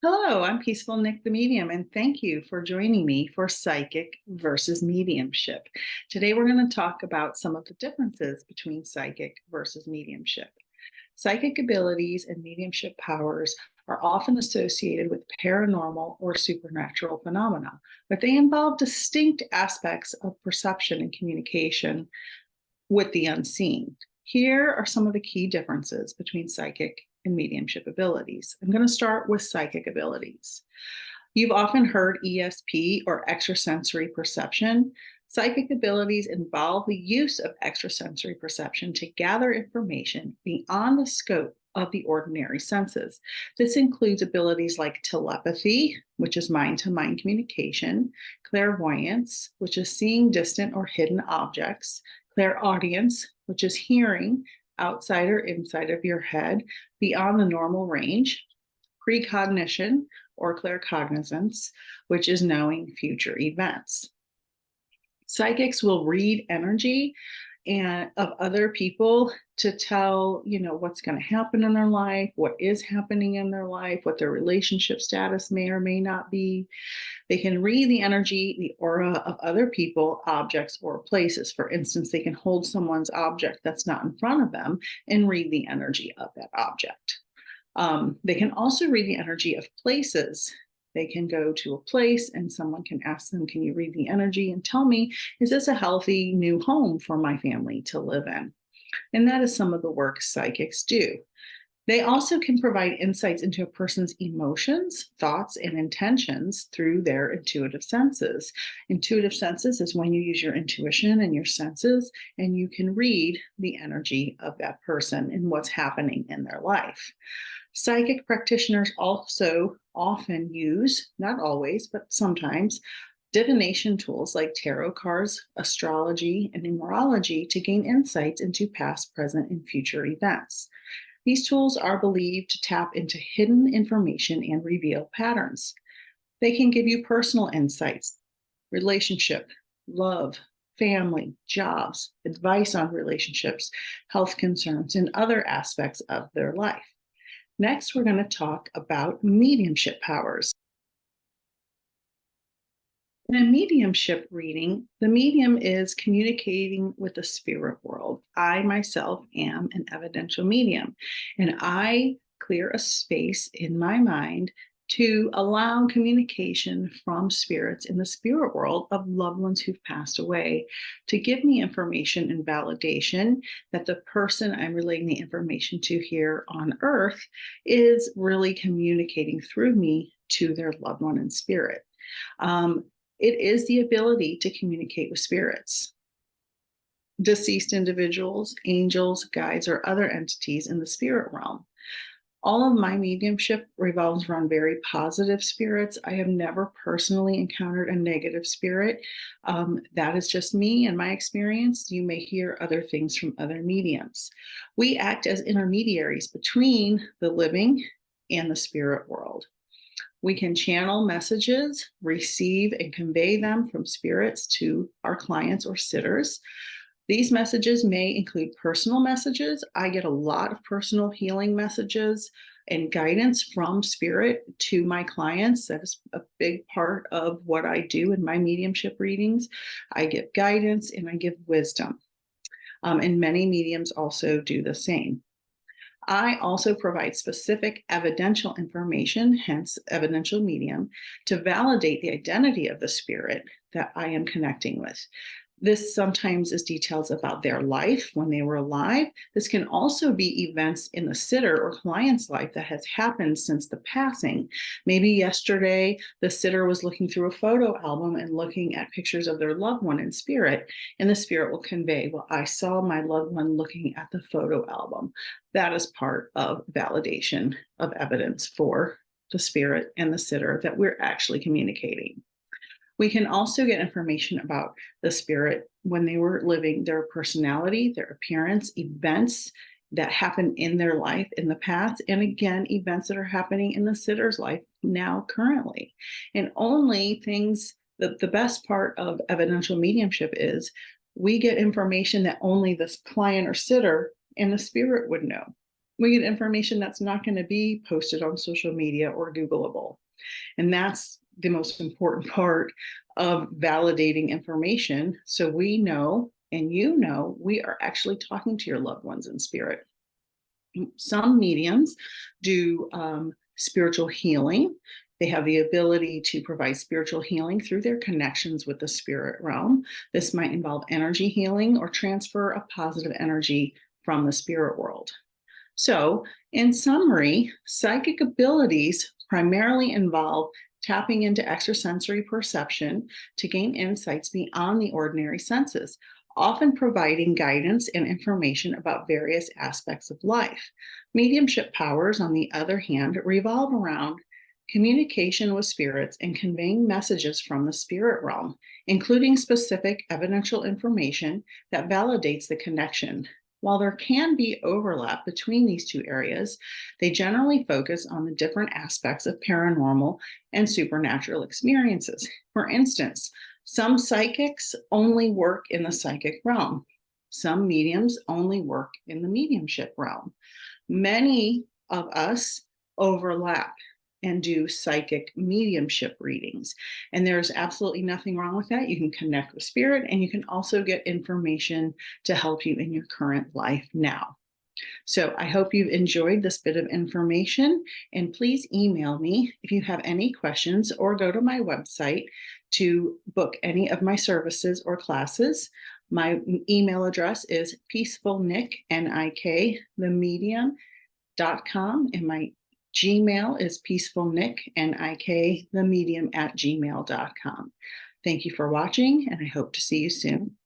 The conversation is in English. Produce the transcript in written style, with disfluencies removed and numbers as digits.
Hello, I'm Peaceful Nik the Medium, and thank you for joining me for Psychic versus Mediumship. Today, we're going to talk about some of the differences between psychic versus mediumship. Psychic abilities and mediumship powers are often associated with paranormal or supernatural phenomena, but they involve distinct aspects of perception and communication with the unseen. Here are some of the key differences between psychic and mediumship abilities. I'm going to start with psychic abilities. You've often heard ESP or extrasensory perception. Psychic abilities involve the use of extrasensory perception to gather information beyond the scope of the ordinary senses. This includes abilities like telepathy, which is mind-to-mind communication, clairvoyance, which is seeing distant or hidden objects, clairaudience, which is hearing outside or inside of your head beyond the normal range, precognition or claircognizance, which is knowing future events. Psychics will read energy and of other people to tell, what's going to happen in their life, what is happening in their life, what their relationship status may or may not be. They can read the energy, the aura of other people, objects, or places. For instance, they can hold someone's object that's not in front of them and read the energy of that object. They can also read the energy of places. They can go to a place and someone can ask them, can you read the energy and tell me, is this a healthy new home for my family to live in? And that is some of the work psychics do. They also can provide insights into a person's emotions, thoughts, and intentions through their intuitive senses. Intuitive senses is when you use your intuition and your senses, and you can read the energy of that person and what's happening in their life. Psychic practitioners also often use, not always, but sometimes, divination tools like tarot cards, astrology, and numerology to gain insights into past, present, and future events. These tools are believed to tap into hidden information and reveal patterns. They can give you personal insights, relationship, love, family, jobs, advice on relationships, health concerns, and other aspects of their life. Next, we're going to talk about mediumship powers. In a mediumship reading, the medium is communicating with the spirit world. I myself am an evidential medium, and I clear a space in my mind to allow communication from spirits in the spirit world of loved ones who've passed away, to give me information and validation that the person I'm relaying the information to here on earth is really communicating through me to their loved one in spirit. It is the ability to communicate with spirits, deceased individuals, angels, guides, or other entities in the spirit realm. All of my mediumship revolves around very positive spirits. I have never personally encountered a negative spirit. That is just me and my experience. You may hear other things from other mediums. We act as intermediaries between the living and the spirit world. We can channel messages, receive and convey them from spirits to our clients or sitters. These messages may include personal messages. I get a lot of personal healing messages and guidance from spirit to my clients. That is a big part of what I do in my mediumship readings. I give guidance and I give wisdom. And many mediums also do the same. I also provide specific evidential information, hence evidential medium, to validate the identity of the spirit that I am connecting with. This sometimes is details about their life when they were alive. This can also be events in the sitter or client's life that has happened since the passing. Maybe yesterday, the sitter was looking through a photo album and looking at pictures of their loved one in spirit, and the spirit will convey, well, I saw my loved one looking at the photo album. That is part of validation of evidence for the spirit and the sitter that we're actually communicating. We can also get information about the spirit when they were living, their personality, their appearance, events that happened in their life in the past, and again, events that are happening in the sitter's life now currently. And only things, the best part of evidential mediumship is we get information that only this client or sitter and the spirit would know. We get information that's not going to be posted on social media or Googleable. And that's the most important part of validating information. So we know, and you know, we are actually talking to your loved ones in spirit. Some mediums do spiritual healing. They have the ability to provide spiritual healing through their connections with the spirit realm. This might involve energy healing or transfer of positive energy from the spirit world. So, in summary, psychic abilities primarily involve tapping into extrasensory perception to gain insights beyond the ordinary senses, often providing guidance and information about various aspects of life. Mediumship powers, on the other hand, revolve around communication with spirits and conveying messages from the spirit realm, including specific evidential information that validates the connection. While there can be overlap between these two areas, they generally focus on the different aspects of paranormal and supernatural experiences. For instance, some psychics only work in the psychic realm. Some mediums only work in the mediumship realm. Many of us overlap and do psychic mediumship readings. And there's absolutely nothing wrong with that. You can connect with spirit and you can also get information to help you in your current life now. So I hope you've enjoyed this bit of information, and please email me if you have any questions or go to my website to book any of my services or classes. My email address is peacefulnik, Nik, themedium.com, and my Gmail is peacefulnik, Nik, themedium @gmail.com. Thank you for watching, and I hope to see you soon.